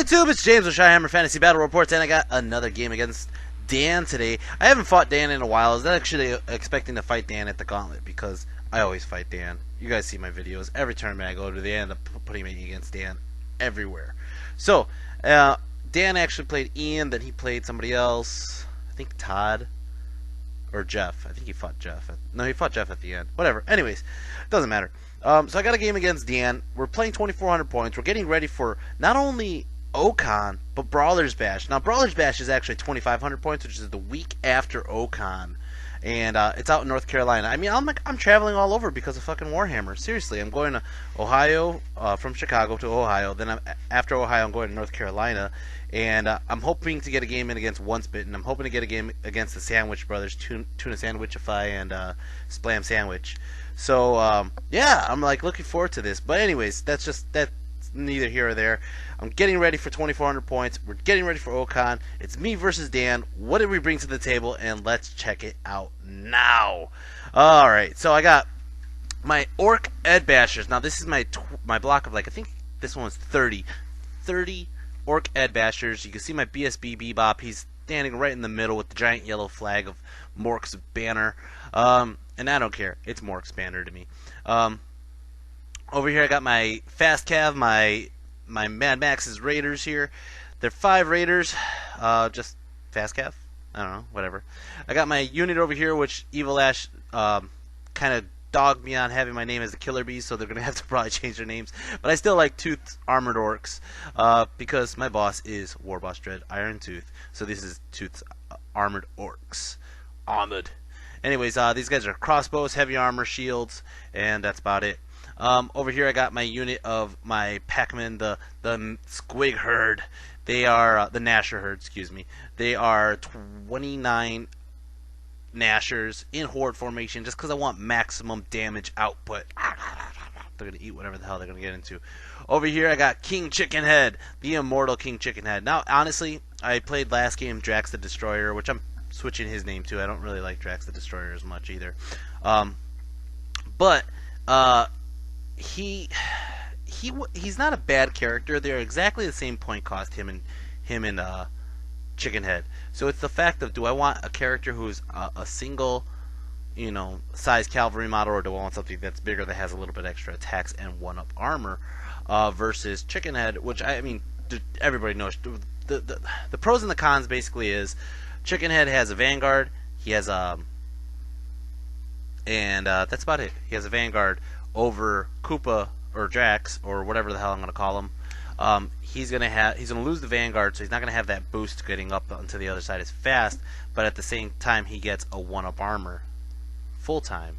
YouTube? It's James with Highborn Fantasy Battle Reports, and I got another game against Dan today. I haven't fought Dan in a while. I was actually expecting to fight Dan at the Gauntlet because I always fight Dan. You guys see my videos. Every tournament I go to, they end up putting me against Dan everywhere. So, Dan actually played Ian, then he played somebody else. I think Todd. Or Jeff. I think he fought Jeff. No, he fought Jeff at the end. Whatever. Anyways, doesn't matter. So I got a game against Dan. We're playing 2,400 points. We're getting ready for not only Ocon, but Brawler's Bash. Now, Brawler's Bash is actually 2,500 points, which is the week after Ocon. And it's out in North Carolina. I mean, I'm traveling all over because of fucking Warhammer. Seriously, I'm going to Ohio, from Chicago to Ohio. Then after Ohio, I'm going to North Carolina. And I'm hoping to get a game in against Once Bitten. I'm hoping to get a game against the Sandwich Brothers, Tuna Sandwichify and Splam Sandwich. So, yeah, I'm like looking forward to this. But anyways, that's neither here or there. I'm getting ready for 2,400 points. We're getting ready for Ocon. It's me versus Dan. What did we bring to the table? And let's check it out now. Alright, so I got my Orc Ed Bashers. Now, this is my block of, like, I think this one was 30 Orc Ed Bashers. You can see my BSB Bebop. He's standing right in the middle with the giant yellow flag of Mork's banner. And I don't care. It's Mork's banner to me. Over here I got my Fast Cav, my Mad Max's Raiders here. They're 5 Raiders. Just Fast Cav? I don't know. Whatever. I got my unit over here, which Evil Ash kind of dogged me on having my name as the Killer Bees, so they're going to have to probably change their names. But I still like Tooth's Armored Orcs because my boss is Warboss Dread Iron Tooth. So this is Tooth's Armored Orcs. Armored. Anyways, these guys are crossbows, heavy armor, shields, and that's about it. Over here I got my unit of my Pac-Man, the Squig Herd. They are, the Nasher Herd, excuse me. They are 29 Nashers in horde formation just because I want maximum damage output. They're going to eat whatever the hell they're going to get into. Over here I got King Chickenhead, the immortal King Chickenhead. Now, honestly, I played last game Drax the Destroyer, which I'm switching his name to. I don't really like Drax the Destroyer as much either. But he's not a bad character. They're exactly the same point cost, him and Chickenhead. So it's the fact of, do I want a character who's a single, size cavalry model, or do I want something that's bigger that has a little bit extra attacks and 1-up armor versus Chickenhead, which I mean everybody knows. The pros and the cons basically is Chickenhead has a Vanguard. He has and that's about it. He has a Vanguard over Koopa or Drax or whatever the hell I'm gonna call him. He's gonna lose the Vanguard, so he's not gonna have that boost getting up onto the other side as fast. But at the same time, he gets a 1-up armor full time.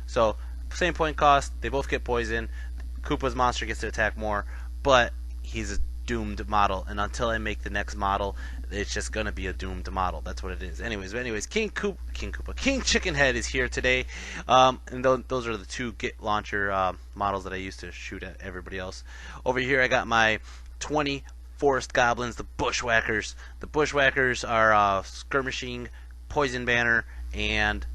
So same point cost. They both get poison. Koopa's monster gets to attack more, but he's a doomed model, and until I make the next model, it's just gonna be a doomed model. That's what it is. Anyways, King Chickenhead is here today, and those are the 2 Git Launcher models that I used to shoot at everybody else. Over here, I got my 20 Forest Goblins, the Bushwhackers. The Bushwhackers are skirmishing, poison banner, and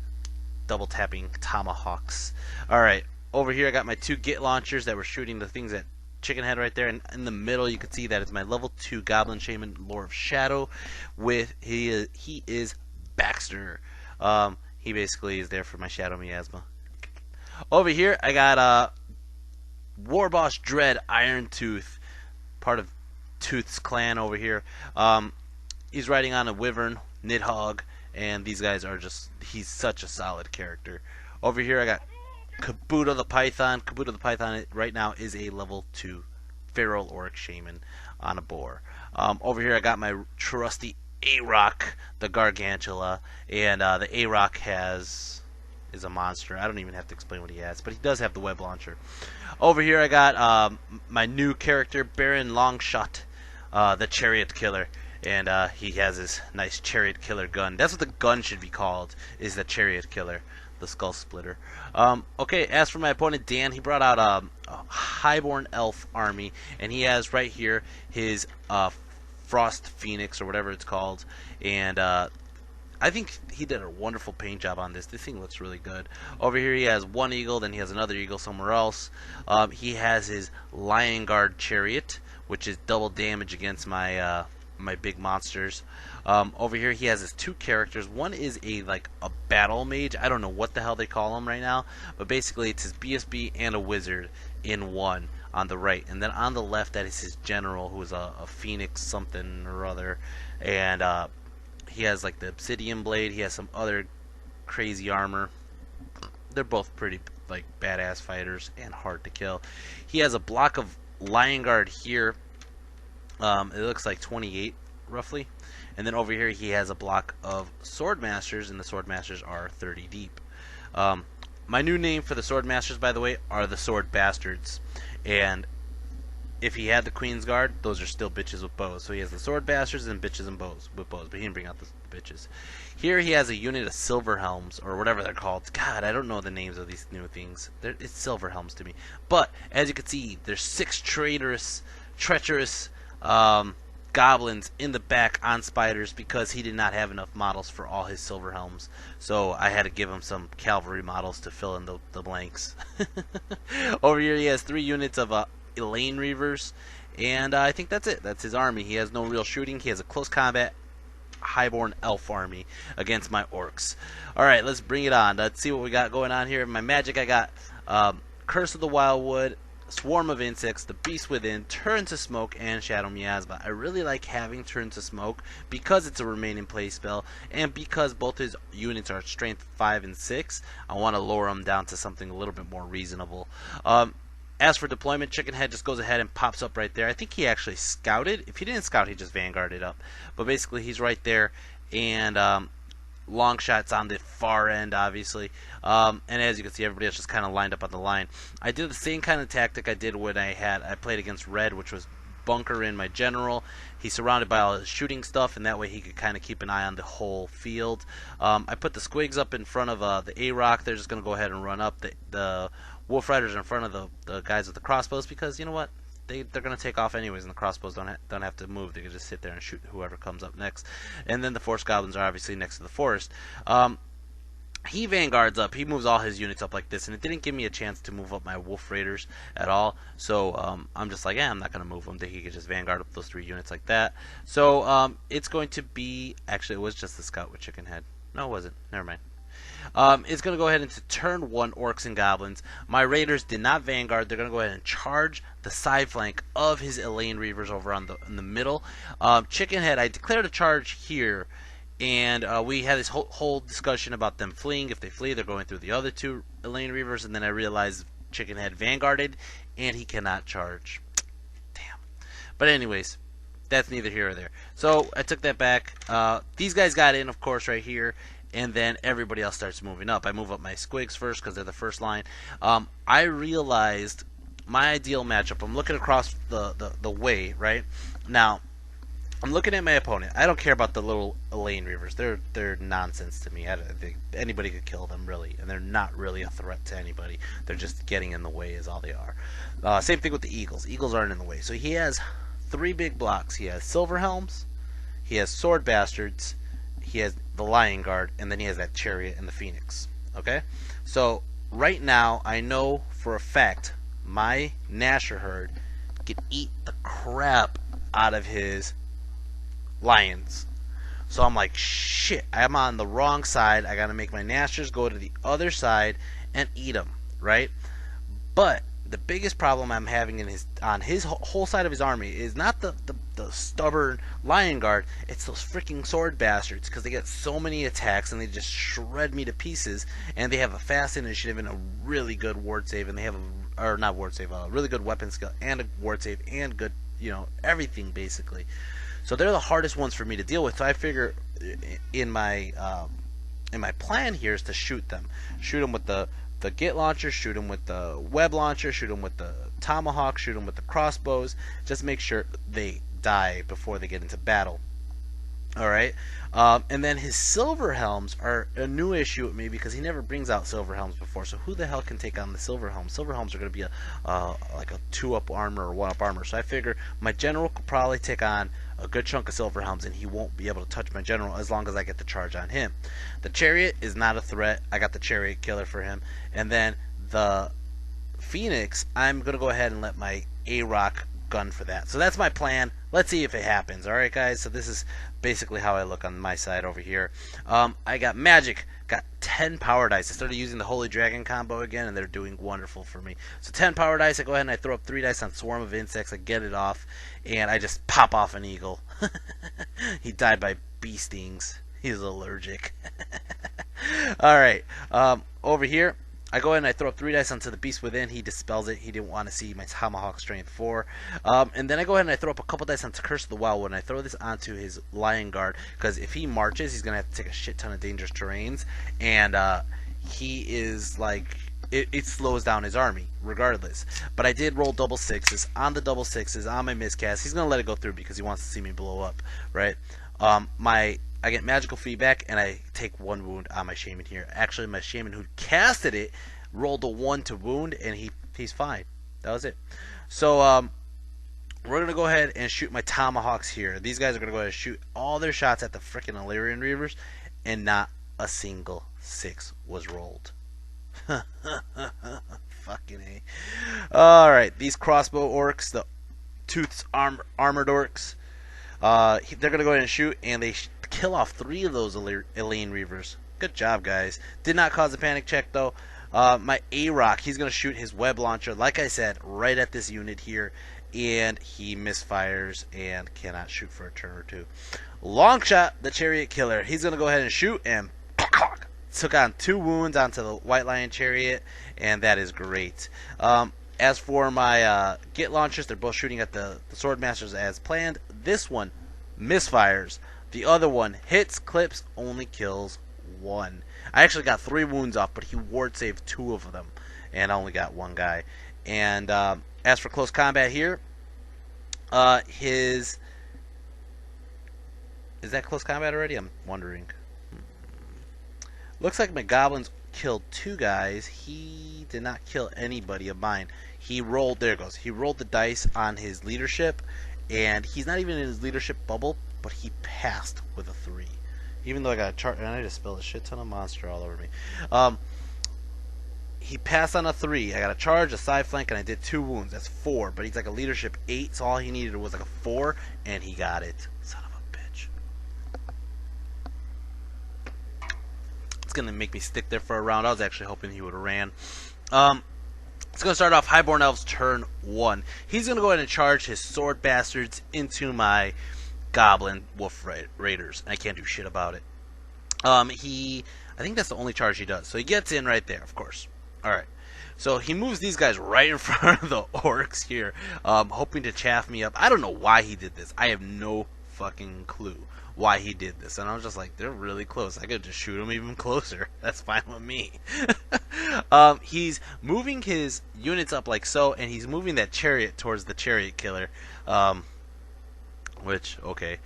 double tapping tomahawks. All right, over here I got my 2 Git Launchers that were shooting the things at Chickenhead right there, and in the middle you can see that it's my level 2 Goblin Shaman, Lord of Shadow. He is Baxter. He basically is there for my Shadow Miasma. Over here I got Warboss Dread Iron Tooth, part of Tooth's clan over here. He's riding on a Wyvern, Nidhogg, and these guys are he's such a solid character. Over here I got Kabuto the Python. Kabuto the Python right now is a level 2 Feral Orc Shaman on a boar. Over here I got my trusty A-Rock, the Gargantula, and the A-Rock is a monster. I don't even have to explain what he has, but he does have the web launcher. Over here I got my new character, Baron Longshot, the Chariot Killer, and he has his nice Chariot Killer gun. That's what the gun should be called, is the Chariot Killer. The Skull Splitter. Okay, as for my opponent Dan, he brought out a Highborn Elf army, and he has right here his Frost Phoenix or whatever it's called, and I think he did a wonderful paint job on this. This thing looks really good. Over here he has one eagle, then he has another eagle somewhere else. He has his Lion Guard Chariot, which is double damage against my my big monsters. Over here he has his two characters. One is a battle mage. I don't know what the hell they call him right now, but basically it's his BSB and a wizard in one on the right, and then on the left that is his general, who is a phoenix something or other, and he has like the obsidian blade. He has some other crazy armor. They're both pretty like badass fighters and hard to kill. He has a block of Lion Guard here. It looks like 28 roughly, and then over here he has a block of Sword Masters, and the Sword Masters are 30 deep. My new name for the Sword Masters, by the way, are the Sword Bastards, and if he had the Queen's Guard, those are still bitches with bows. So he has the Sword Bastards and bitches and bows with bows, but he didn't bring out the bitches. Here he has a unit of Silver Helms, or whatever they're called. God, I don't know the names of these new things. It's Silver Helms to me. But as you can see, there's 6 treacherous goblins in the back on spiders because he did not have enough models for all his Silver Helms. So I had to give him some cavalry models to fill in the blanks. Over here he has 3 units of Elaine Reavers, and I think that's it. That's his army. He has no real shooting. He has a close combat Highborn elf army against my orcs. Alright, let's bring it on. Let's see what we got going on here. In my magic I got Curse of the Wildwood, Swarm of Insects, the Beast Within, Turn to Smoke, and Shadow Miasma. I really like having Turn to Smoke because it's a remain in play spell, and because both his units are strength 5 and 6. I want to lower them down to something a little bit more reasonable. As for deployment, Chicken Head just goes ahead and pops up right there. I think he actually scouted. If he didn't scout, he just vanguarded up. But basically, he's right there, and long shots on the far end, obviously. And as you can see, everybody else just kind of lined up on the line. I did the same kind of tactic I did when I played against Red, which was bunker in my general. He's surrounded by all his shooting stuff, and that way he could kind of keep an eye on the whole field. I put the squigs up in front of the A-Rock. They're just going to go ahead and run up. The Wolf Riders in front of the guys with the crossbows, because you know what? They're going to take off anyways, and the crossbows don't have to move. They can just sit there and shoot whoever comes up next. And then the Forest Goblins are obviously next to the forest. He vanguards up. He moves all his units up like this, and it didn't give me a chance to move up my Wolf Raiders at all. So I'm just like, I'm not going to move them. He could just vanguard up those 3 units like that. So it's going to be, actually it was just the scout with Chicken Head. No, it wasn't. Never mind. It's going to go ahead into turn 1 Orcs and Goblins. My Raiders did not vanguard. They're going to go ahead and charge the side flank of his Elaine Reavers over in the middle. Chicken Head, I declared a charge here, and we had this whole discussion about them fleeing. If they flee, they're going through the other 2 Elaine Reavers, and then I realized Chicken Head vanguarded, and he cannot charge. Damn. But anyways, that's neither here or there. So I took that back. These guys got in, of course, right here. And then everybody else starts moving up. I move up my squigs first because they're the first line. I realized my ideal matchup. I'm looking across the way, right? Now, I'm looking at my opponent. I don't care about the little Elaine Reavers. They're nonsense to me. I think anybody could kill them, really. And they're not really a threat to anybody. They're just getting in the way is all they are. Same thing with the Eagles. Eagles aren't in the way. So he has 3 big blocks. He has Silver Helms. He has Sword Bastards. He has the Lion Guard, and then he has that Chariot and the Phoenix. Okay? So, right now, I know for a fact my Nasher herd can eat the crap out of his lions. So I'm like, shit, I'm on the wrong side. I gotta make my Nashers go to the other side and eat them, right? But the biggest problem I'm having on his whole side of his army is not the stubborn Lion Guard. It's those freaking Sword Bastards, because they get so many attacks and they just shred me to pieces. And they have a fast initiative and a really good ward save, and they have a really good weapon skill and a ward save and good, everything basically. So they're the hardest ones for me to deal with. So I figure in my plan here is to shoot them with the Git launcher, shoot them with the web launcher, shoot them with the tomahawk, shoot them with the crossbows. Just make sure they die before they get into battle. Alright? And then his Silver Helms are a new issue with me because he never brings out Silver Helms before. So who the hell can take on the Silver Helms? Silver Helms are going to be like a 2-up armor or 1-up armor. So I figure my general could probably take on a good chunk of Silver Helms, and he won't be able to touch my general as long as I get the charge on him. The Chariot is not a threat. I got the Chariot killer for him. And then the Phoenix, I'm going to go ahead and let my A-Rock gun for that. So that's my plan. Let's see if it happens. Alright, guys? So this is basically how I look on my side over here. I got magic. Got 10 power dice. I started using the Holy Dragon combo again, and they're doing wonderful for me. So 10 power dice. I go ahead and I throw up 3 dice on Swarm of Insects. I get it off, and I just pop off an eagle. He died by bee stings. He's allergic. Alright. Over here, I go ahead and I throw up 3 dice onto the Beast Within. He dispels it. He didn't want to see my Tomahawk Strength 4. And then I go ahead and I throw up a couple dice onto Curse of the Wild One. I throw this onto his Lion Guard, because if he marches, he's going to have to take a shit ton of dangerous terrains. And he is like... It slows down his army, regardless. But I did roll double sixes. On the double sixes, on my miscast, he's going to let it go through because he wants to see me blow up, right? I get magical feedback, and I take 1 wound on my shaman here. Actually, my shaman who casted it rolled a 1 to wound, and he's fine. That was it. So we're going to go ahead and shoot my Tomahawks here. These guys are going to go ahead and shoot all their shots at the freaking Illyrian Reavers, and not a single 6 was rolled. Fucking A. Alright, these crossbow orcs, the Tooth's armored orcs, they're going to go ahead and shoot, and they kill off 3 of those Illyrian Reavers. Good job, guys. Did not cause a panic check, though. My A-Rock, he's going to shoot his web launcher, like I said, right at this unit here, and he misfires and cannot shoot for a turn or 2. Longshot, the Chariot Killer, he's going to go ahead and shoot, and took on 2 wounds onto the White Lion Chariot, and that is great. As for my Git launchers, they're both shooting at the Swordmasters as planned. This one misfires. The other one hits, clips, only kills 1. I actually got 3 wounds off, but he ward saved 2 of them, and I only got 1 guy. And as for close combat here, is that close combat already? I'm wondering. Looks like my goblins killed 2 guys. He did not kill anybody of mine. He rolled, there it goes. He rolled the dice on his leadership, and he's not even in his leadership bubble, but he passed with a 3. Even though I got a charge, and I just spilled a shit ton of monster all over me. He passed on a 3. I got a charge, a side flank, and I did 2 wounds. That's 4, but he's like a leadership 8, so all he needed was like a 4, and he got it. Son of a bitch. It's going to make me stick there for a round. I was actually hoping he would have ran. It's going to start off Highborn Elves turn 1. He's going to go ahead and charge his sword bastards into my Goblin Wolf Raiders. I can't do shit about it. I think that's the only charge he does. So he gets in right there, of course. Alright. So he moves these guys right in front of the orcs here, hoping to chaff me up. I don't know why he did this. I have no fucking clue why he did this. And I was just like, they're really close. I could just shoot them even closer. That's fine with me. He's moving his units up like so, and he's moving that chariot towards the Chariot Killer. Which, okay.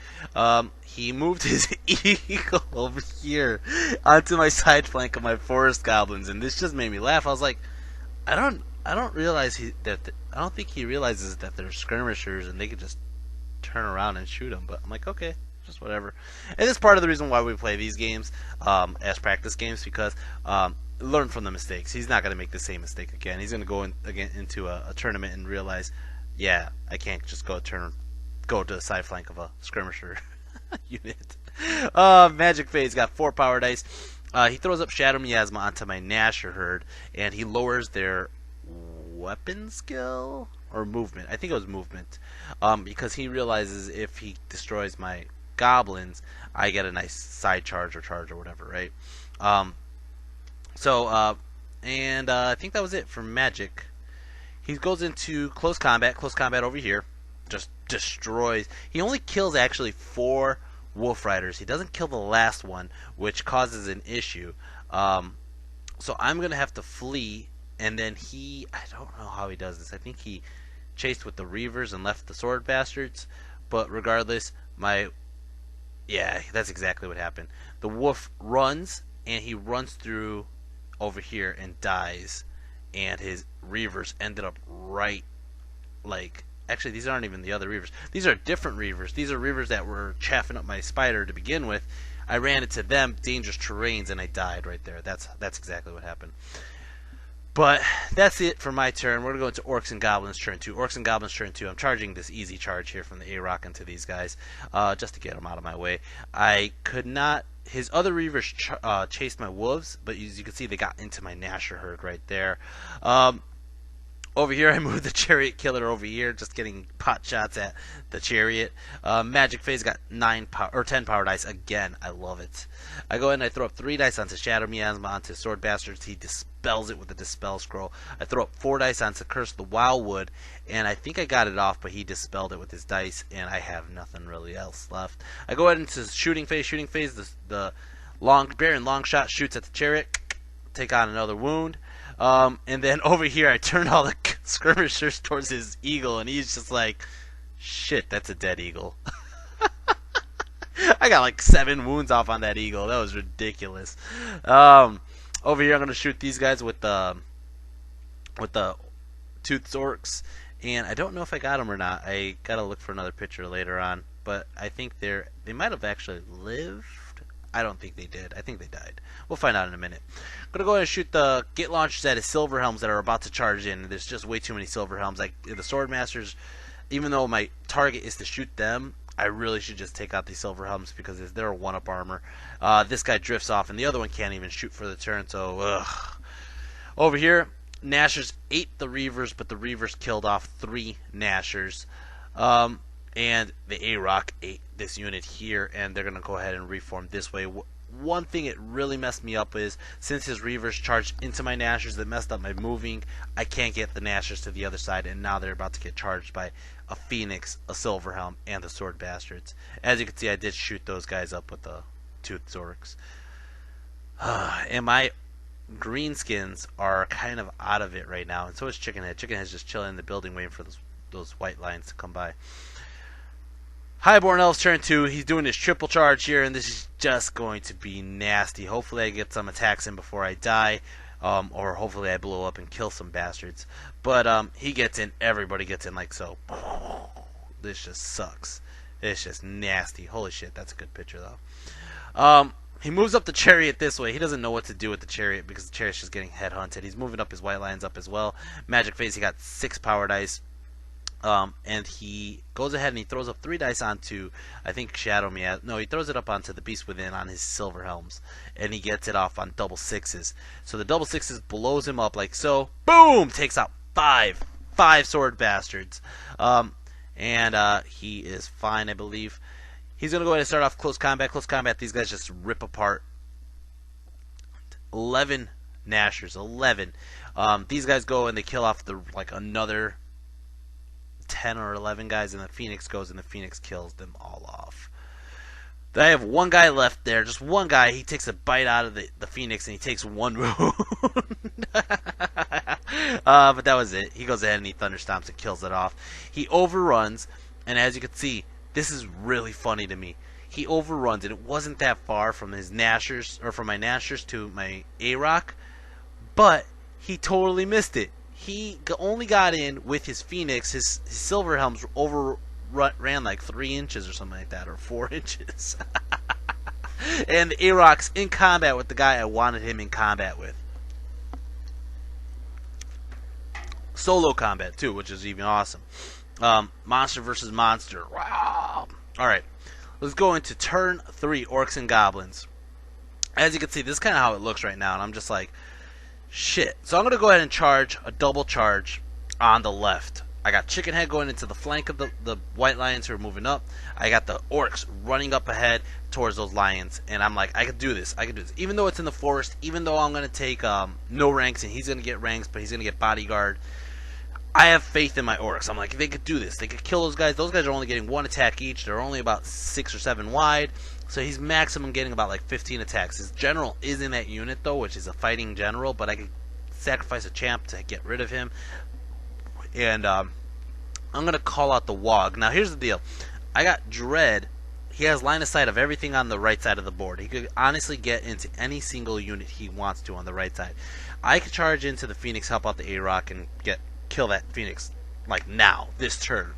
He moved his eagle over here onto my side flank of my forest goblins, and this just made me laugh. I was like, I don't realize I don't think he realizes that they're skirmishers and they could just turn around and shoot them. But I'm like, okay, just whatever. And it's part of the reason why we play these games as practice games, because learn from the mistakes. He's not going to make the same mistake again. He's going to go into a tournament and realize, yeah, I can't just go to the side flank of a skirmisher unit. Magic Phase got 4 power dice. He throws up Shadow Miasma onto my Nasher herd, and he lowers their weapon skill or movement. I think it was movement, because he realizes if he destroys my goblins, I get a nice side charge or whatever, right? And I think that was it for magic. He goes into close combat over here. Just destroys. He only kills actually 4 wolf riders. He doesn't kill the last one, which causes an issue. So I'm gonna have to flee, and then I don't know how he does this. I think he chased with the Reavers and left the sword bastards. But regardless, yeah, that's exactly what happened. The wolf runs, and he runs through over here and dies, and his Reavers ended up right, like, actually these aren't even the other Reavers. These are different Reavers. These are Reavers that were chaffing up my spider to begin with. I ran into them, dangerous terrains, and I died right there. That's exactly what happened. But that's it for my turn. We're going to go into Orcs and Goblins turn 2. Orcs and Goblins turn 2. I'm charging this easy charge here from the A-Rock into these guys, just to get them out of my way. I could not... His other Reavers chased my wolves, but as you can see, they got into my Gnasher herd right there. Over here, I moved the Chariot Killer over here, just getting pot shots at the Chariot. Magic Phase got 10 power dice again. I love it. I go ahead and I throw up 3 dice onto Shadow Miasma, onto Sword Bastards. He dispels it with the Dispel Scroll. I throw up 4 dice onto Curse of the Wildwood, and I think I got it off, but he dispelled it with his dice, and I have nothing really else left. I go ahead into Shooting Phase. Shooting Phase, the Baron long shot shoots at the Chariot, take on another wound. And then over here, I turned all the skirmishers towards his eagle, and he's just like, shit, that's a dead eagle. I got like 7 wounds off on that eagle. That was ridiculous. Over here, I'm going to shoot these guys with the Toothed Orcs, and I don't know if I got them or not. I got to look for another picture later on, but I think they might have actually lived. I don't think they did. I think they died. We'll find out in a minute. I'm going to go ahead and shoot the Get Launchers at his Silver Helms that are about to charge in. There's just way too many Silver Helms. Like the Sword Masters, even though my target is to shoot them, I really should just take out these Silver Helms because they're a 1-up armor. This guy drifts off, and the other one can't even shoot for the turn, so ugh. Over here, Gnashers ate the Reavers, but the Reavers killed off 3 Gnashers. And the A-Rock ate this unit here, and they're going to go ahead and reform this way. One thing it really messed me up is, since his Reavers charged into my Gnashers, that messed up my moving. I can't get the Gnashers to the other side, and now they're about to get charged by a Phoenix, a Silverhelm, and the Sword Bastards. As you can see, I did shoot those guys up with the Toothed Orcs. And my greenskins are kind of out of it right now, and so is Chickenhead. Chickenhead's just chilling in the building waiting for those white lines to come by. Highborn Elves turn 2. He's doing his triple charge here, and this is just going to be nasty. Hopefully I get some attacks in before I die, or hopefully I blow up and kill some bastards. But he gets in, everybody gets in like so. This just sucks. It's just nasty. Holy shit, that's a good picture though. He moves up the Chariot this way. He doesn't know what to do with the Chariot because the Chariot's just getting headhunted. He's moving up his white lines up as well. Magic Phase, he got 6 power dice. And he goes ahead and he throws up 3 dice onto, I think, Shadow Miasma. No, he throws it up onto the Beast Within on his Silver Helms. And he gets it off on double 6s. So the double 6s blows him up like so. Boom! Takes out 5 Sword Bastards. And he is fine, I believe. He's going to go ahead and start off close combat. Close combat, these guys just rip apart 11 Gnashers. 11. These guys go and they kill off another 10 or 11 guys, and the Phoenix goes and the Phoenix kills them all off. I have one guy left there, just one guy. He takes a bite out of the Phoenix and he takes 1 wound. But that was it. He goes ahead and he thunderstomps and kills it off. He overruns, and as you can see, this is really funny to me. He overruns, and it wasn't that far from his Gnashers, or from my Gnashers to my A-Rock, but he totally missed it. He only got in with his Phoenix. His Silver Helms overran like 3 inches or something like that, or 4 inches. And the A-Rock's in combat with the guy I wanted him in combat with. Solo combat too, which is even awesome. Monster versus monster. Wow. Alright, let's go into turn 3, Orcs and Goblins. As you can see, this is kind of how it looks right now, and I'm just like, shit. So I'm going to go ahead and charge a double charge on the left. I got Chickenhead going into the flank of the White Lions who are moving up. I got the Orcs running up ahead towards those Lions. And I'm like, I can do this. I can do this. Even though it's in the forest, even though I'm going to take no ranks and he's going to get ranks, but he's going to get bodyguard, I have faith in my Orcs. I'm like, they could do this. They could kill those guys. Those guys are only getting 1 attack each. They're only about 6 or 7 wide. So he's maximum getting about like 15 attacks. His general is in that unit though, which is a fighting general, but I could sacrifice a champ to get rid of him. And I'm going to call out the Wog. Now here's the deal. I got Dread. He has line of sight of everything on the right side of the board. He could honestly get into any single unit he wants to on the right side. I could charge into the Phoenix, help out the A-Rock, and kill that Phoenix like now, this turn.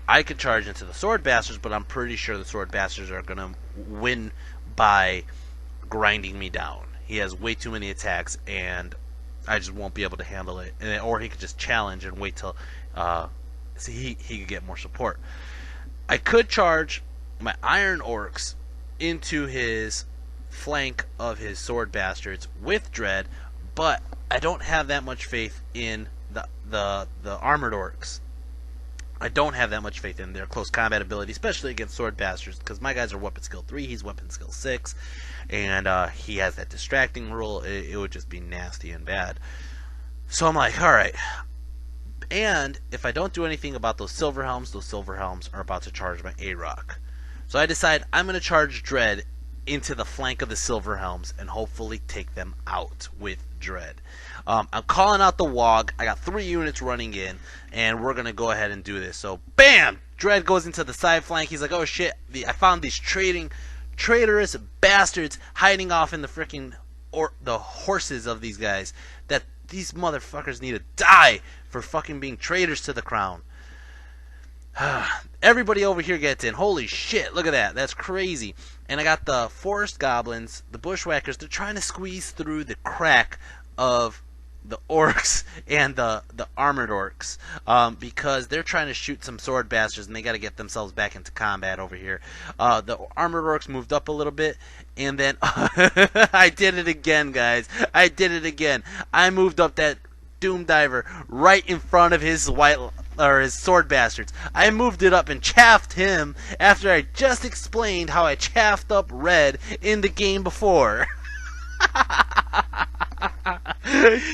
I could charge into the Sword Bastards, but I'm pretty sure the Sword Bastards are going to win by grinding me down. He has way too many attacks, and I just won't be able to handle it, or he could just challenge and wait till so he could get more support. I could charge my Iron Orcs into his flank of his Sword Bastards with Dread, but I don't have that much faith in the Armored Orcs. I don't have that much faith in their close combat ability, especially against Sword Bastards, because my guys are weapon skill 3, he's weapon skill 6, and he has that distracting rule. It would just be nasty and bad. So I'm like, alright. And if I don't do anything about those Silver Helms are about to charge my A-Rock. So I decide I'm going to charge Dread into the flank of the Silver Helms and hopefully take them out with Dread. I'm calling out the Wog. I got 3 units running in, and we're going to go ahead and do this. So, bam! Dread goes into the side flank. He's like, oh shit, I found these traitorous bastards hiding off in the freaking the horses of these guys. That these motherfuckers need to die for fucking being traitors to the crown. Everybody over here gets in. Holy shit, look at that. That's crazy. And I got the forest goblins, the bushwhackers. They're trying to squeeze through the crack of the orcs and the armored orcs, because they're trying to shoot some sword bastards and they got to get themselves back into combat over here. The armored orcs moved up a little bit, and then I did it again, guys. I did it again. I moved up that Doom Diver right in front of his his sword bastards. I moved it up and chaffed him after I just explained how I chaffed up Red in the game before.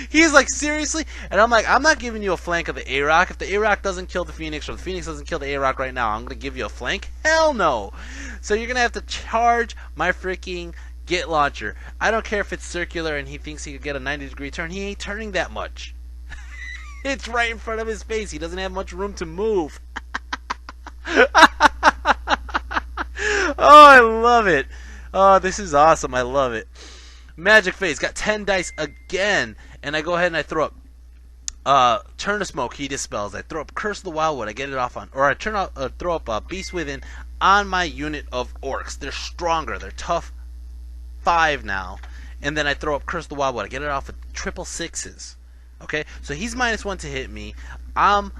He's like, seriously? And I'm like, I'm not giving you a flank of the A-Rock. If the A-Rock doesn't kill the Phoenix, or the Phoenix doesn't kill the A-Rock right now, I'm going to give you a flank? Hell no! So you're going to have to charge my freaking Git Launcher. I don't care if it's circular and he thinks he could get a 90-degree turn. He ain't turning that much. It's right in front of his face. He doesn't have much room to move. Oh, I love it. Oh, this is awesome. I love it. Magic Phase, got 10 dice again, and I go ahead and I throw up Turn to Smoke, he dispels. I throw up Curse of the Wildwood, I get it off on, or I throw up Beast Within on my unit of Orcs. They're stronger, they're tough 5 now, and then I throw up Curse of the Wildwood, I get it off with 666. Okay, so he's -1 to hit me. I'm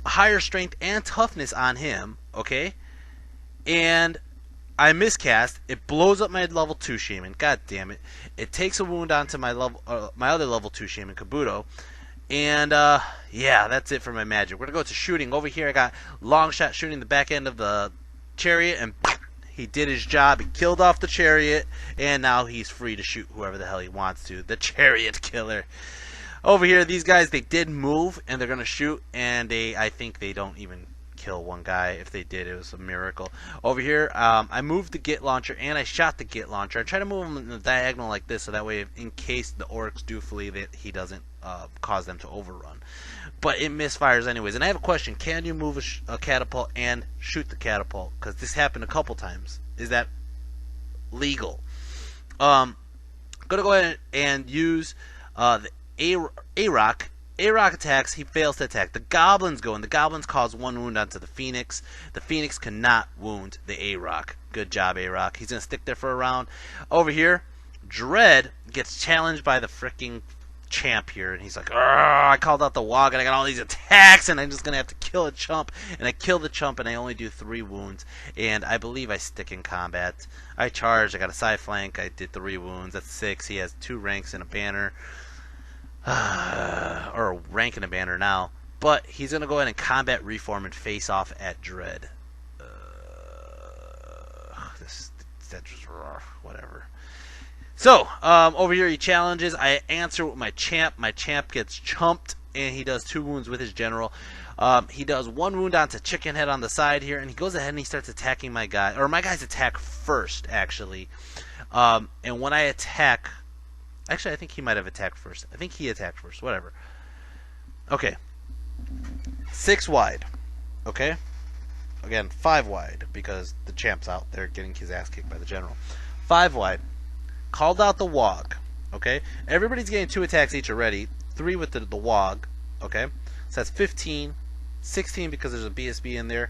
higher strength and toughness on him, okay, and I miscast. It blows up my level 2 Shaman. God damn it! It takes a wound onto my other level 2 Shaman, Kabuto. And yeah, that's it for my magic. We're gonna go to shooting. Over here, I got long shot shooting the back end of the chariot, and he did his job. He killed off the chariot, and now he's free to shoot whoever the hell he wants to. The chariot killer. Over here, these guys, they did move, and they're gonna shoot, and I think they don't even kill one guy. If they did, it was a miracle. Over here, I moved the Git Launcher and I shot the Git Launcher. I try to move him in the diagonal like this, so that way, in case the orcs do flee, that he doesn't cause them to overrun. But it misfires anyways. And I have a question: can you move a catapult and shoot the catapult? Because this happened a couple times. Is that legal? Gonna go ahead and use the A-Rock. A-Rock attacks, he fails to attack. The goblins go in. The goblins cause 1 wound onto the Phoenix. The Phoenix cannot wound the A-Rock. Good job, A-Rock. He's going to stick there for a round. Over here, Dread gets challenged by the freaking champ here. And he's like, I called out the Wog and I got all these attacks and I'm just going to have to kill a chump. And I kill the chump and I only do 3 wounds. And I believe I stick in combat. I charged. I got a side flank. I did 3 wounds. That's 6. He has 2 ranks and a banner. Or a rank in a banner now, but he's gonna go ahead and combat reform and face off at Dread. That's just whatever. So over here he challenges. I answer with my champ. My champ gets chumped, and he does 2 wounds with his general. He does 1 wound onto Chicken Head on the side here, and he goes ahead and he starts attacking my guy. Or my guys attack first, actually. And when I attack. Actually, I think he might have attacked first. I think he attacked first. Whatever. Okay. 6 wide. Okay? Again, 5 wide, because the champ's out there getting his ass kicked by the general. 5 wide. Called out the Wog. Okay? Everybody's getting 2 attacks each already. 3 with the Wog. Okay? So that's 15. 16 because there's a BSB in there.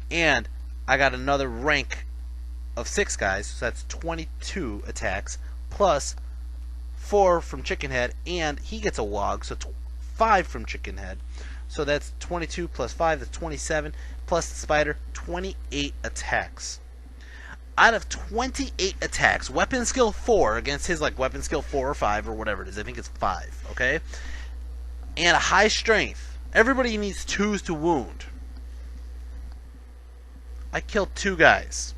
And I got another rank of 6 guys. So that's 22 attacks. Plus 4 from Chicken Head, and he gets a wog, so 5 from Chicken Head. So that's 22 plus 5, that's 27, plus the spider, 28 attacks. Out of 28 attacks, weapon skill 4 against his like weapon skill 4 or 5 or whatever it is. I think it's 5, okay? And a high strength. Everybody needs 2s to wound. I killed 2 guys.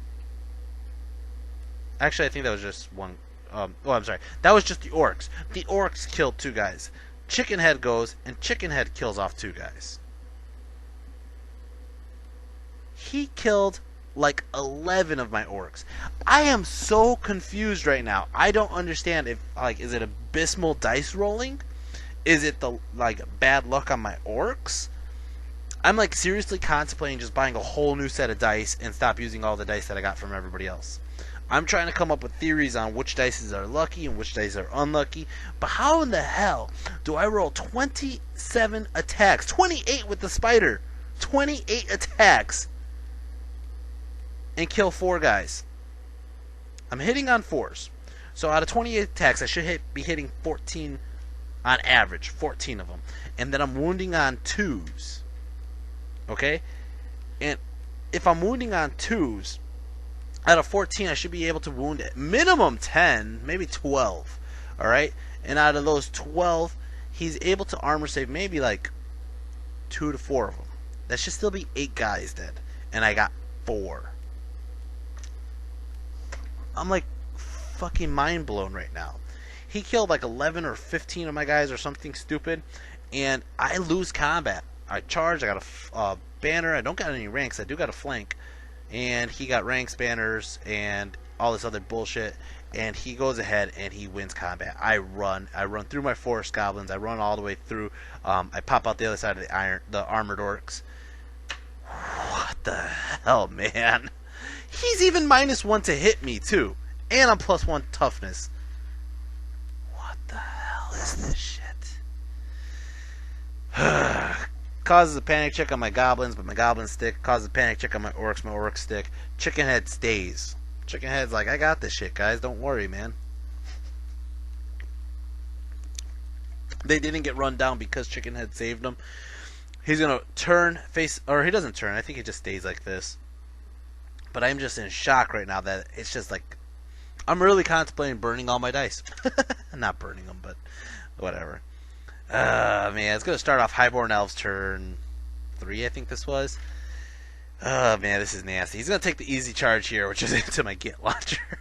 Actually, I think that was just one. Oh, I'm sorry. That was just the Orcs. The Orcs killed 2 guys. Chicken Head goes, and Chicken Head kills off 2 guys. He killed like 11 of my Orcs. I am so confused right now. I don't understand if, like, is it abysmal dice rolling? Is it the, like, bad luck on my Orcs? I'm, like, seriously contemplating just buying a whole new set of dice and stop using all the dice that I got from everybody else. I'm trying to come up with theories on which dice are lucky and which dice are unlucky. But how in the hell do I roll 27 attacks? 28 with the spider. 28 attacks. And kill 4 guys. I'm hitting on 4s. So out of 28 attacks, I should be hitting 14 on average. 14 of them. And then I'm wounding on 2s. Okay? And if I'm wounding on 2s, out of 14, I should be able to wound at minimum 10, maybe 12. Alright? And out of those 12, he's able to armor save maybe like 2 to 4 of them. That should still be 8 guys dead. And I got 4. I'm like fucking mind blown right now. He killed like 11 or 15 of my guys or something stupid. And I lose combat. I charge, I got a banner. I don't got any ranks. I do got a flank. And he got ranks, banners, and all this other bullshit. And he goes ahead and he wins combat. I run through my forest goblins. I run all the way through. I pop out the other side of the armored orcs. What the hell, man? He's even -1 to hit me too, and I'm +1 toughness. What the hell is this shit? Causes a panic check on my goblins, but my goblins stick. Causes a panic check on my orcs stick. Chicken Head stays. Chicken Head's like, I got this shit, guys. Don't worry, man. They didn't get run down because Chicken Head saved them. He's gonna turn, face, or he doesn't turn. I think he just stays like this. But I'm just in shock right now that it's just like, I'm really contemplating burning all my dice. Not burning them, but whatever. Man, it's gonna start off Highborn Elves turn 3, I think this was. Oh man, this is nasty. He's gonna take the easy charge here, which is into my Git launcher.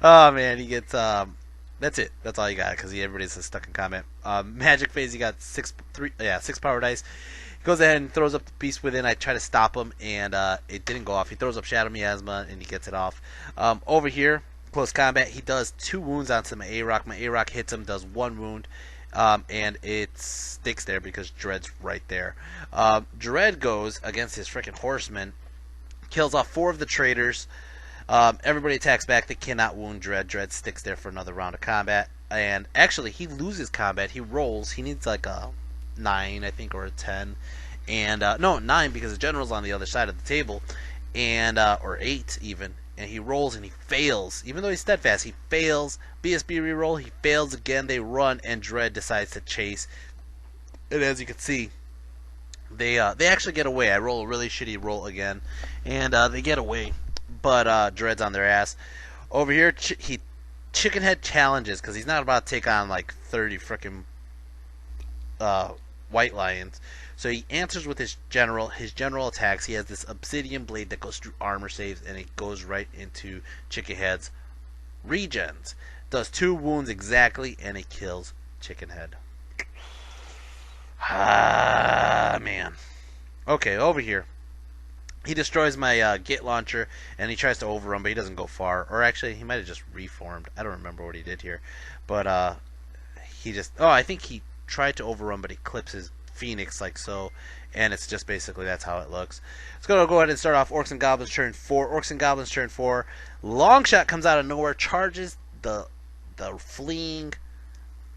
Oh man, he gets that's it. That's all you got because everybody's stuck in combat. Magic phase, he got 6 power dice. He goes ahead and throws up the beast within. I try to stop him, and it didn't go off. He throws up Shadow Miasma, and he gets it off. Over here, close combat, he does 2 wounds onto my A-Rock. My A-Rock hits him, does 1 wound, and it sticks there because Dread's right there. Dread goes against his freaking horseman, kills off 4 of the traitors. Everybody attacks back. They cannot wound Dread. Dread sticks there for another round of combat. And actually, he loses combat. He rolls. He needs like a 9, I think, or a 10. And no, 9 because the general's on the other side of the table, and or 8 even. And he rolls and he fails. Even though he's steadfast, he fails. BSB reroll. He fails again. They run, and Dread decides to chase. And as you can see, they actually get away. I roll a really shitty roll again, and they get away. But Dread's on their ass. Over here, Chicken Head challenges because he's not about to take on like 30 frickin' white lions. So he answers with his general. His general attacks. He has this obsidian blade that goes through armor saves, and it goes right into Chicken Head's regens. Does 2 wounds exactly, and it kills Chicken Head. Ah, man. Okay, over here. He destroys my Git launcher, and he tries to overrun, but he doesn't go far. Or actually, he might have just reformed. I don't remember what he did here. But he just... Oh, I think he tried to overrun, but he clips his Phoenix like so. And it's just basically that's how it looks. Let's go ahead and start off Orcs and Goblins turn 4. Orcs and Goblins turn 4. Longshot comes out of nowhere, charges the fleeing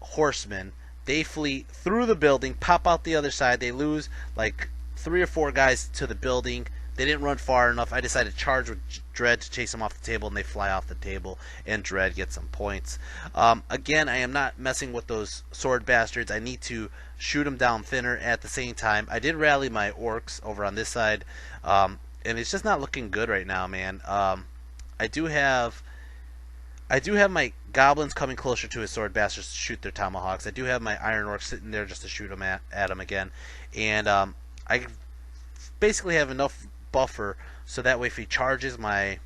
horsemen. They flee through the building, pop out the other side. They lose like 3 or 4 guys to the building. They didn't run far enough. I decided to charge with Dread to chase them off the table, and they fly off the table, and Dread gets some points. Again, I am not messing with those sword bastards. I need to shoot them down thinner at the same time. I did rally my orcs over on this side, and it's just not looking good right now, man. I do have my goblins coming closer to his sword bastards to shoot their tomahawks. I do have my iron orcs sitting there just to shoot them at him again, and I basically have enough buffer so that way if he charges my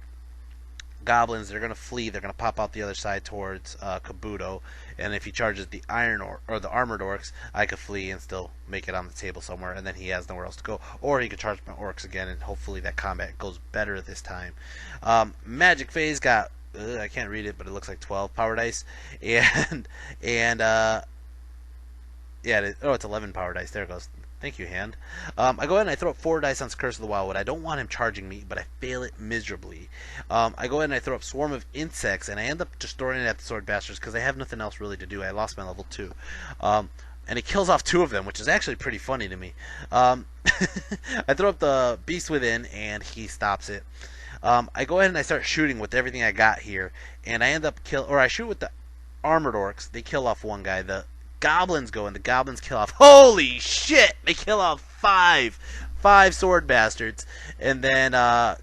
goblins, they're going to flee. They're going to pop out the other side towards Kabuto, and if he charges the or the armored orcs, I could flee and still make it on the table somewhere, and then he has nowhere else to go. Or he could charge my orcs again, and hopefully that combat goes better this time. Magic Phase got I can't read it, but it looks like 12 power dice, and yeah, it's 11 power dice. There it goes. Thank you, hand. I go ahead and I throw up 4 dice on Curse of the Wildwood. I don't want him charging me, but I fail it miserably. I go ahead and I throw up Swarm of Insects, and I end up just throwing it at the Sword Bastards because I have nothing else really to do. I lost my level 2. And it kills off 2 of them, which is actually pretty funny to me. I throw up the Beast Within, and he stops it. I go ahead and I start shooting with everything I got here, and I end up I shoot with the Armored Orcs. They kill off 1 guy. The Goblins go, and the Goblins kill off. Holy shit! They kill off 5 Sword Bastards, and then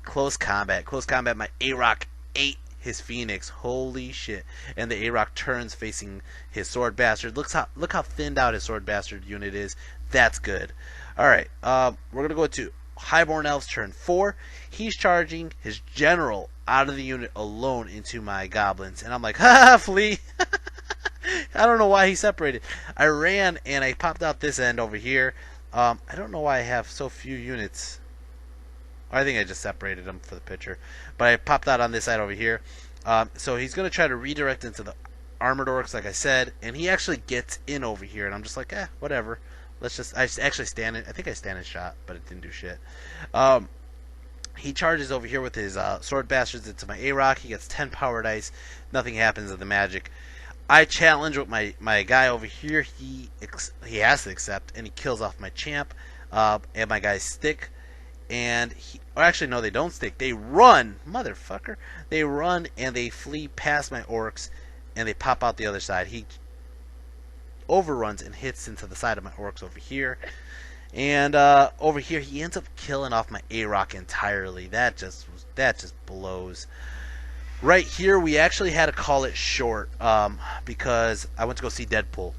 close combat. Close combat. My A-Rock ate his Phoenix. Holy shit! And the A-Rock turns facing his Sword Bastard. Look how thinned out his Sword Bastard unit is. That's good. All right, we're gonna go to Highborn Elves turn 4. He's charging his general out of the unit alone into my goblins, and I'm like, ha, flee. I don't know why he separated. I ran and I popped out this end over here. I don't know why I have so few units. I think I just separated them for the picture, but I popped out on this side over here. So he's going to try to redirect into the Armored Orcs, like I said, and he actually gets in over here, and I'm just like, whatever. I actually stand it. I think I stand his shot, but it didn't do shit. He charges over here with his Sword Bastards into my A-Rock. He gets 10 power dice. Nothing happens of the magic. I challenge with my guy over here. He has to accept, and he kills off my champ. And my guys stick. And actually, no, they don't stick. They run, motherfucker. They run and they flee past my orcs, and they pop out the other side. He overruns and hits into the side of my orcs over here. And over here, he ends up killing off my A-Rock entirely. That just blows. Right here, we actually had to call it short because I went to go see Deadpool.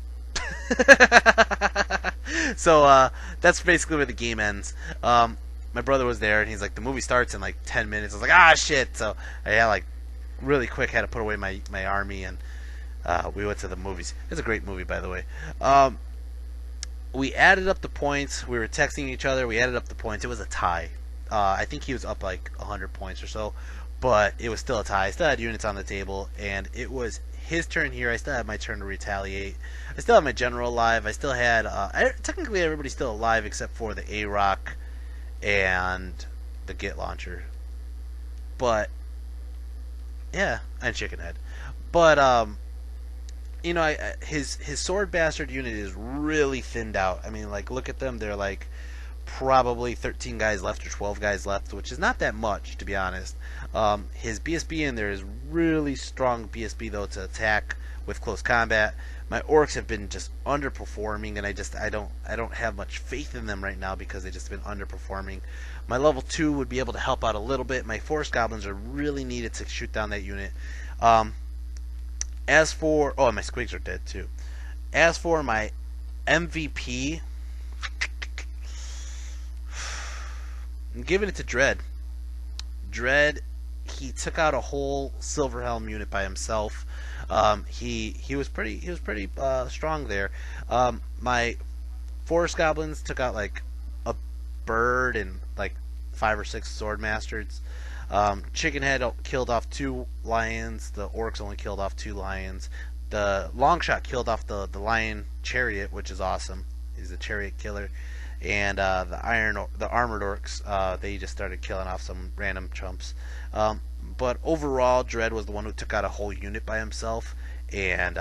So that's basically where the game ends. My brother was there, and he's like, the movie starts in like 10 minutes. I was like, ah, shit. So I had really quick had to put away my army, and we went to the movies. It's a great movie, by the way. We added up the points. We were texting each other. We added up the points. It was a tie. I think he was up like 100 points or so, but it was still a tie. I still had units on the table, and it was his turn here. I still had my turn to retaliate. I still had my general alive. I still had technically everybody's still alive except for the A-Rock and the Git launcher. But yeah, and Chicken Head. But you know, his Sword Bastard unit is really thinned out. I mean, like, look at them. They're like probably 13 guys left or 12 guys left, which is not that much, to be honest. His BSB in there is really strong BSB, though, to attack with close combat. My orcs have been just underperforming, and I don't have much faith in them right now because they've just been underperforming. My level 2 would be able to help out a little bit. My forest goblins are really needed to shoot down that unit. As for my squigs are dead too. As for my MVP, I'm giving it to Dread. Dread, he took out a whole Silverhelm unit by himself. He was pretty strong there. My forest goblins took out like a bird and like 5 or 6 sword masters. Chicken Head killed off 2 lions. The orcs only killed off 2 lions. The Longshot killed off the lion chariot, which is awesome. He's a chariot killer. And the armored orcs, they just started killing off some random chumps. But overall, Dread was the one who took out a whole unit by himself. And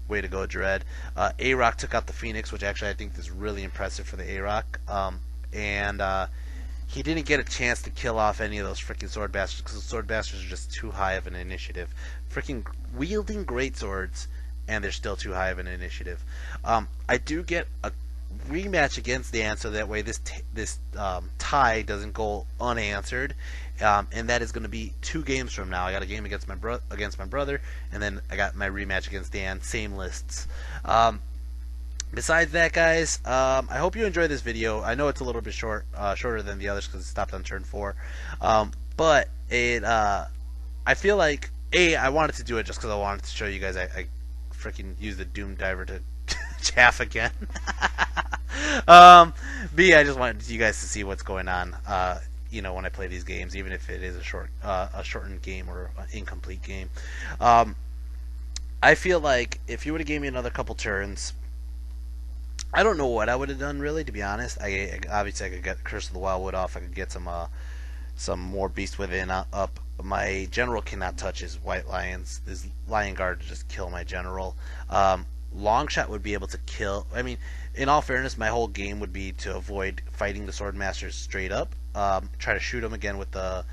way to go, Dread. A-Rock took out the Phoenix, which actually I think is really impressive for the A-Rock. he didn't get a chance to kill off any of those freaking sword bastards because the sword bastards are just too high of an initiative. Freaking wielding great swords, and they're still too high of an initiative. I do get a rematch against Dan, so that way this tie doesn't go unanswered, and that is going to be 2 games from now. I got a game against my brother, and then I got my rematch against Dan. Same lists. Besides that, guys, I hope you enjoyed this video. I know it's a little bit shorter than the others because it stopped on turn 4, but I feel like I wanted to do it just because I wanted to show you guys I freaking used the Doom Diver to chaff again. B, I just wanted you guys to see what's going on. You know, when I play these games, even if it is a shortened game or an incomplete game. I feel like if you would have gave me another couple turns, I don't know what I would have done really, to be honest. Obviously I could get Curse of the Wildwood off. I could get some more Beast Within up. My general cannot touch his White Lions. His Lion Guard to just kill my general. Longshot would be able to kill. I mean, in all fairness, my whole game would be to avoid fighting the Swordmasters straight up. Try to shoot them again with the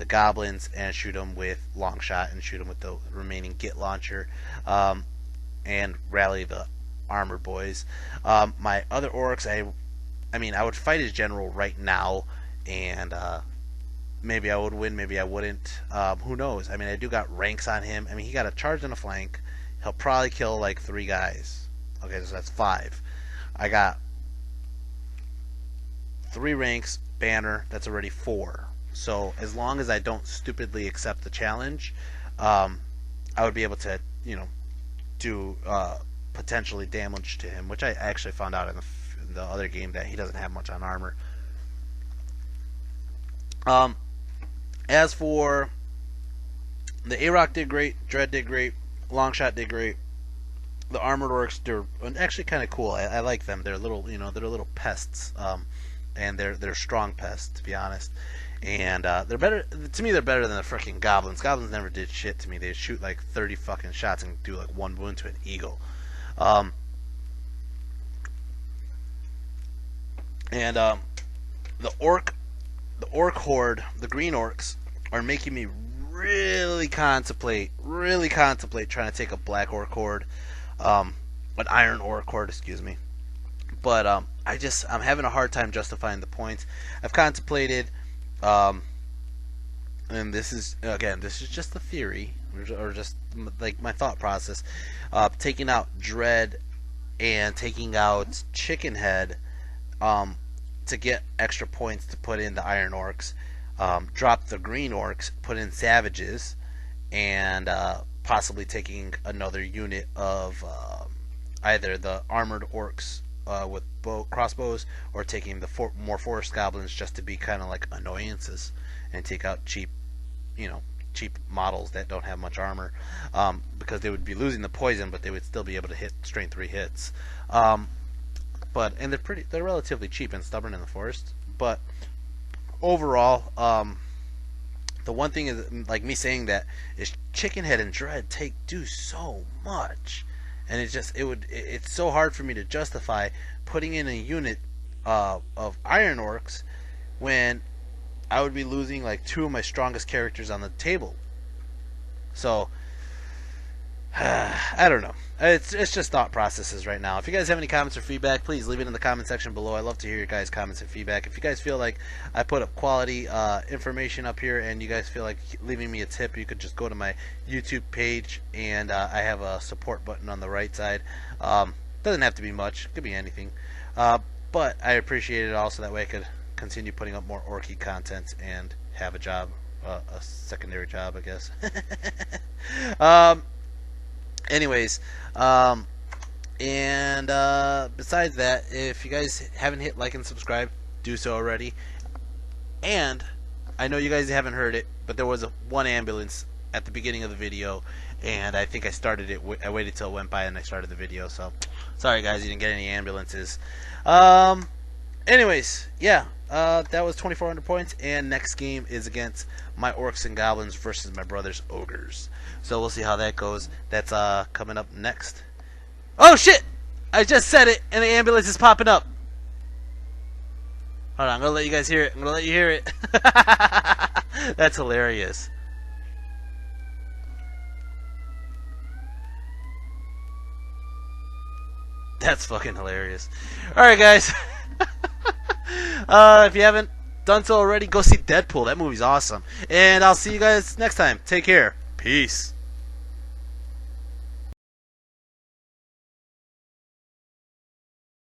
goblins, and shoot them with Longshot, and shoot them with the remaining Git launcher, and rally the armor boys. My other orcs, I mean, I would fight his general right now, and maybe I would win, maybe I wouldn't. Who knows? I mean, I do got ranks on him. I mean, he got a charge and a flank. He'll probably kill like 3 guys. Okay, so that's 5. I got 3 ranks, banner, that's already 4. So as long as I don't stupidly accept the challenge, I would be able to, you know, do potentially damage to him, which I actually found out in the other game that he doesn't have much on armor. As for the A-Rock did great, Dread did great, Longshot did great. The Armored Orcs, they're actually kind of cool. I like them. They're little, you know, they're little pests, and they're strong pests, to be honest. And they're better to me. They're better than the freaking goblins. Goblins never did shit to me. They shoot like 30 fucking shots and do like 1 wound to an eagle. The orc horde, the green orcs, are making me really contemplate trying to take a black orc horde, an iron orc horde, excuse me. But I'm having a hard time justifying the points. I've contemplated, and this is just a theory, or just like my thought process, taking out Dread and taking out Chicken Head, to get extra points to put in the iron orcs. Drop the green orcs, put in savages, and possibly taking another unit of either the armored orcs with crossbows, or taking the more forest goblins just to be kind of like annoyances and take out cheap models that don't have much armor, because they would be losing the poison, but they would still be able to hit strength 3 hits. And they're relatively cheap and stubborn in the forest, but overall, the one thing is, like me saying that, is Chicken Head and Dread do so much, and it's so hard for me to justify putting in a unit of iron orcs when I would be losing like 2 of my strongest characters on the table. So I don't know. It's just thought processes right now. If you guys have any comments or feedback, please leave it in the comment section below. I love to hear your guys' comments and feedback. If you guys feel like I put up quality information up here, and you guys feel like leaving me a tip, you could just go to my YouTube page, and I have a support button on the right side. Doesn't have to be much. It could be anything. But I appreciate it also. That way I could continue putting up more Orky content and have a job, a secondary job, I guess. Anyways, besides that, if you guys haven't hit like and subscribe, do so already. And I know you guys haven't heard it, but there was one ambulance at the beginning of the video, and I think I started it. I waited till it went by and I started the video. So sorry guys, you didn't get any ambulances. Anyways, yeah, that was 2,400 points, and next game is against my Orcs and Goblins versus my brother's Ogres. So we'll see how that goes. That's coming up next. Oh shit! I just said it, and the ambulance is popping up. Hold on, I'm gonna let you guys hear it. I'm gonna let you hear it. That's hilarious. That's fucking hilarious. Alright, guys. If you haven't done so already, go see Deadpool. That movie's awesome. And I'll see you guys next time. Take care. Peace.